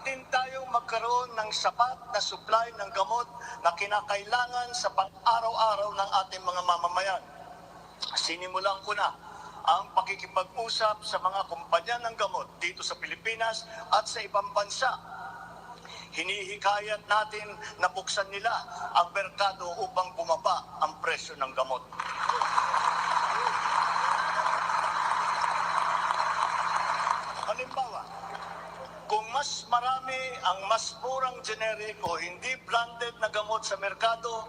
din tayong magkaroon ng sapat na supply ng gamot na kinakailangan sa pang-araw-araw ng ating mga mamamayan. Sinimulan ko na ang pakikipag-usap sa mga kumpanya ng gamot dito sa Pilipinas at sa ibang bansa. Hinihikayat natin na buksan nila ang merkado upang bumaba ang presyo ng gamot. Halimbawa, kung mas marami ang mas murang generic o hindi branded na gamot sa merkado,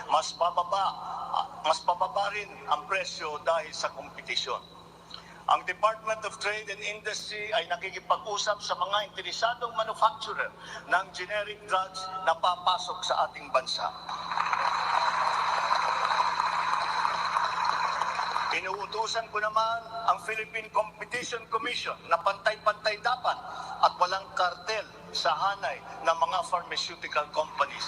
mas bababa rin ang presyo dahil sa kompetisyon. Ang Department of Trade and Industry ay nakikipag-usap sa mga interesadong manufacturer ng generic drugs na papasok sa ating bansa. Inuutusan ko naman ang Philippine Competition Commission na pantay-pantay dapat at walang kartel sa hanay ng mga pharmaceutical companies.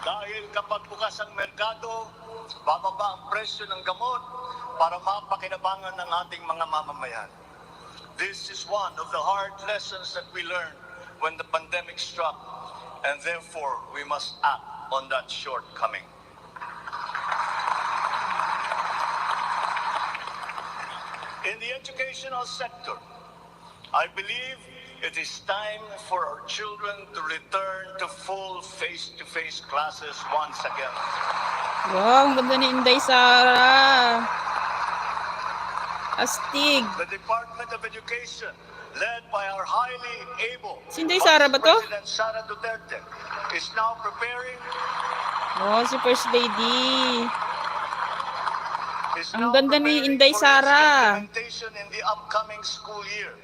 Dahil kapag bukas ang merkado, bababa ang presyo ng gamot para mapakinabangan ng ating mga mamamayan. This is one of the hard lessons that we learned when the pandemic struck, and therefore we must act on that shortcoming. In the educational sector, I believe it is time for our children to return to full face-to-face classes once again. Wow, ang ganda ni Inday Sara. Astig. The Department of Education, led by our highly able Si Inday Sara ba to? President Sara Duterte, is now preparing Oh, si First Lady. is Ang now ganda ni preparing Inday for its Sara. implementation in the upcoming school year,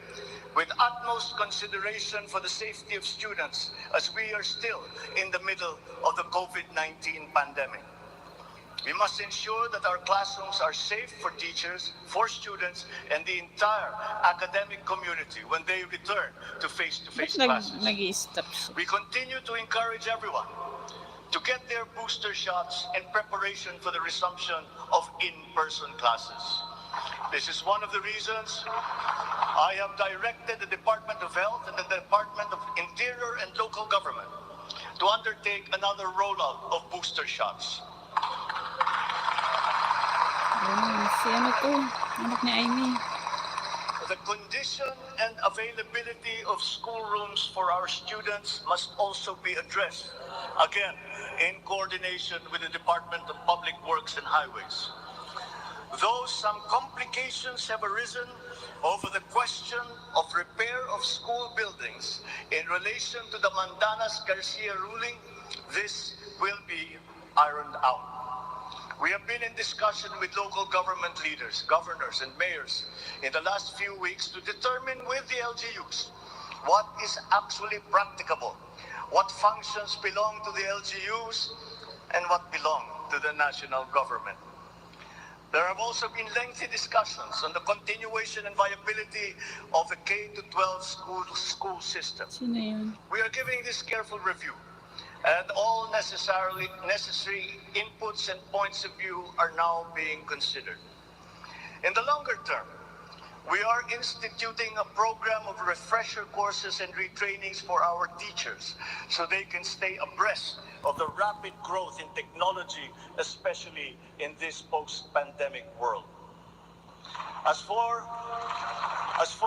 with utmost consideration for the safety of students as we are still in the middle of the COVID-19 pandemic. We must ensure that our classrooms are safe for teachers, for students, and the entire academic community when they return to face-to-face classes. Nag-i-stop siya. We continue to encourage everyone to get their booster shots in preparation for the resumption of in-person classes. This is one of the reasons I have directed the Department of Health and the Department of Interior and Local Government to undertake another rollout of booster shots. Si ano to? Anak ni Amy. The condition and availability of schoolrooms for our students must also be addressed, again, in coordination with the Department of Public Works and Highways. Though some complications have arisen over the question of repair of school buildings in relation to the Mandanas-Garcia ruling, this will be ironed out. We have been in discussion with local government leaders, governors, and mayors in the last few weeks to determine with the LGUs what is actually practicable, what functions belong to the LGUs, and what belong to the national government. There have also been lengthy discussions on the continuation and viability of the K-12 school system. Sino yun? We are giving this careful review, and all necessary inputs and points of view are now being considered. In the longer term, we are instituting a program of refresher courses and retrainings for our teachers so they can stay abreast of the rapid growth in technology, especially in this post-pandemic world. As for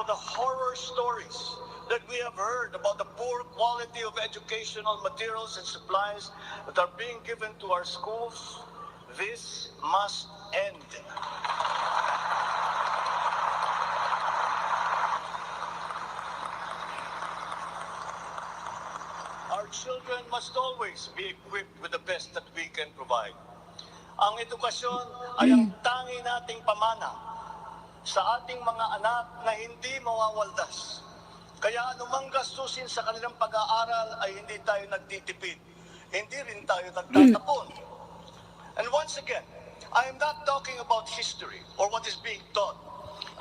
the horror stories that we have heard about the poor quality of educational materials and supplies that are being given to our schools, this must end. Our children must always be equipped with the best that we can provide. Ang edukasyon ay ang tangi nating pamana sa ating mga anak na hindi mawawaldas. Kaya anumang gastusin sa kanilang pag-aaral ay hindi tayo nagtitipid. Hindi rin tayo nagtatapon. And once again, I am not talking about history or what is being taught.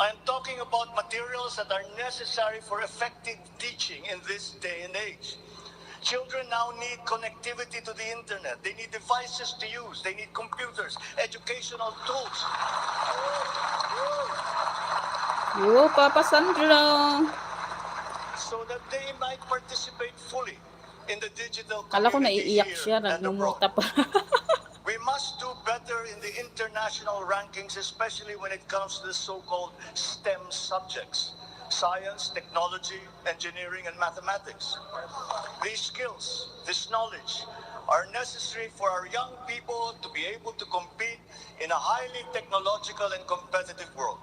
I am talking about materials that are necessary for effective teaching in this day and age. Children now need connectivity to the internet. They need devices to use. They need computers, educational tools. Yo, Papa Sandro. So that they might participate fully in the digital Kala ko community naiiyak here siya, and abroad. nagmumuta pa. We must do better in the international rankings, especially when it comes to the so-called STEM subjects: science, technology, engineering, and mathematics. These skills, this knowledge, are necessary for our young people to be able to compete in a highly technological and competitive world.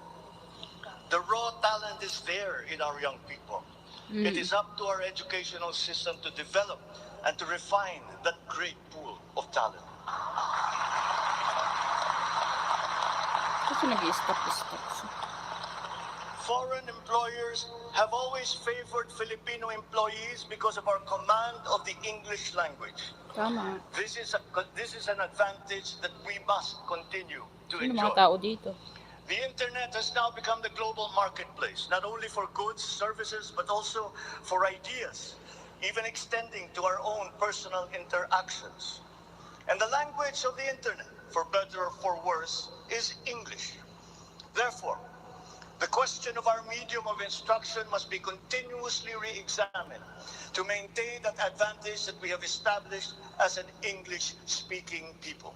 The raw talent is there in our young people. It is up to our educational system to develop and to refine that great pool of talent. Kasi nag-stop siya. Foreign employers have always favored Filipino employees because of our command of the English language. Tama. This is an advantage that we must continue to Sino enjoy. mga tao dito? The internet has now become the global marketplace, not only for goods, services, but also for ideas, even extending to our own personal interactions. And the language of the internet, for better or for worse, is English. Therefore, the question of our medium of instruction must be continuously re-examined to maintain that advantage that we have established as an English-speaking people.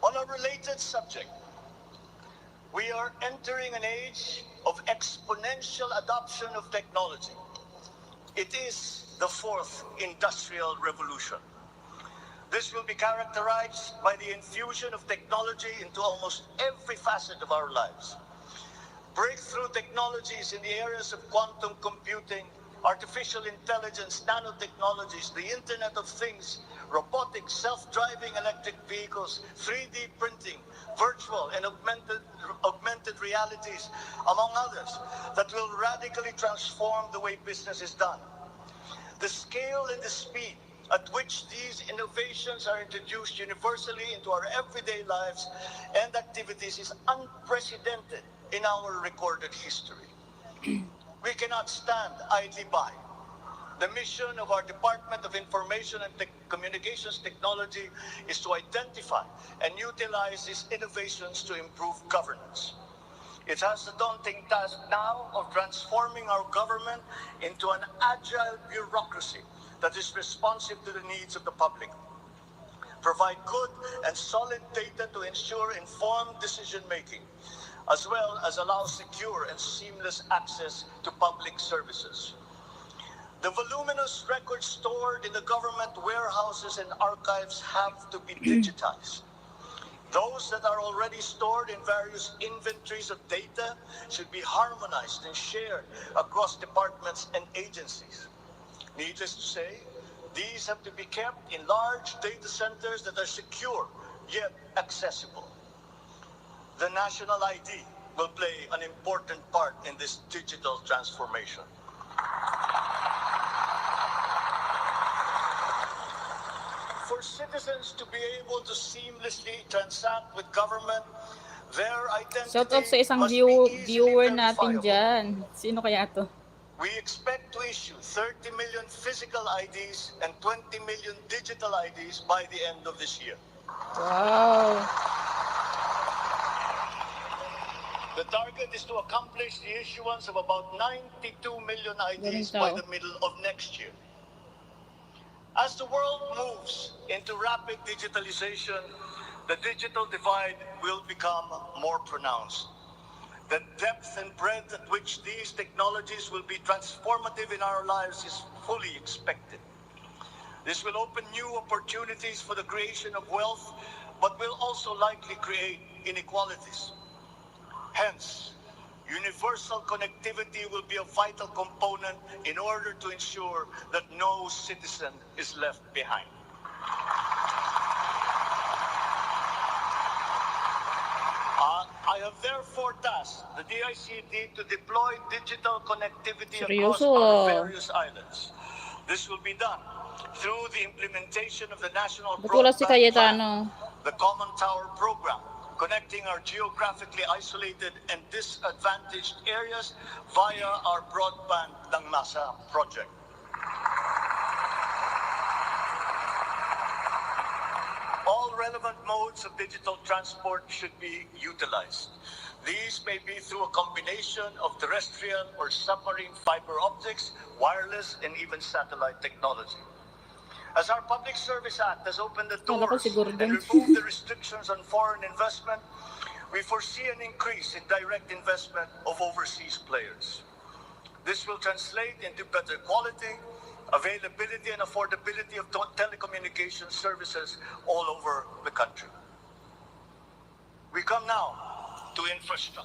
On a related subject, we are entering an age of exponential adoption of technology. It is the fourth industrial revolution. This will be characterized by the infusion of technology into almost every facet of our lives. Breakthrough technologies in the areas of quantum computing, artificial intelligence, nanotechnologies, the Internet of Things, robotics, self-driving electric vehicles, 3D printing, virtual and augmented realities, among others, that will radically transform the way business is done. The scale and the speed at which these innovations are introduced universally into our everyday lives and activities is unprecedented in our recorded history. We cannot stand idly by. The mission of our Department of Information and Communications Technology is to identify and utilize these innovations to improve governance. It has the daunting task now of transforming our government into an agile bureaucracy that is responsive to the needs of the public. Provide good and solid data to ensure informed decision-making, as well as allow secure and seamless access to public services. The voluminous records stored in the government warehouses and archives have to be digitized. Those that are already stored in various inventories of data should be harmonized and shared across departments and agencies. Needless to say, these have to be kept in large data centers that are secure yet accessible. The national ID will play an important part in this digital transformation. For citizens to be able to seamlessly transact with government, their Shout out sa identity isang must be easily viewer natin verifiable. dyan. Sino kaya to? We expect to issue 30 million physical IDs and 20 million digital IDs by the end of this year. Wow. The target is to accomplish the issuance of about 92 million IDs Ganito. by the middle of next year. As the world moves into rapid digitalization, the digital divide will become more pronounced. The depth and breadth at which these technologies will be transformative in our lives is fully expected. This will open new opportunities for the creation of wealth, but will also likely create inequalities. Hence, universal connectivity will be a vital component in order to ensure that no citizen is left behind. I have therefore tasked the DICT to deploy digital connectivity across Seryoso, our various islands. This will be done through the implementation of the National Ba't wala si Broadband Plan, Cayetano? the Common Tower Program, connecting our geographically isolated and disadvantaged areas via our Broadband ng Masa project. All relevant modes of digital transport should be utilized. These may be through a combination of terrestrial or submarine fiber optics, wireless, and even satellite technology. As our Public Service Act has opened the Kala ko doors si Gordon. and removed the restrictions on foreign investment, we foresee an increase in direct investment of overseas players. This will translate into better quality, availability, and affordability of telecommunication services all over the country. We come now to infrastructure.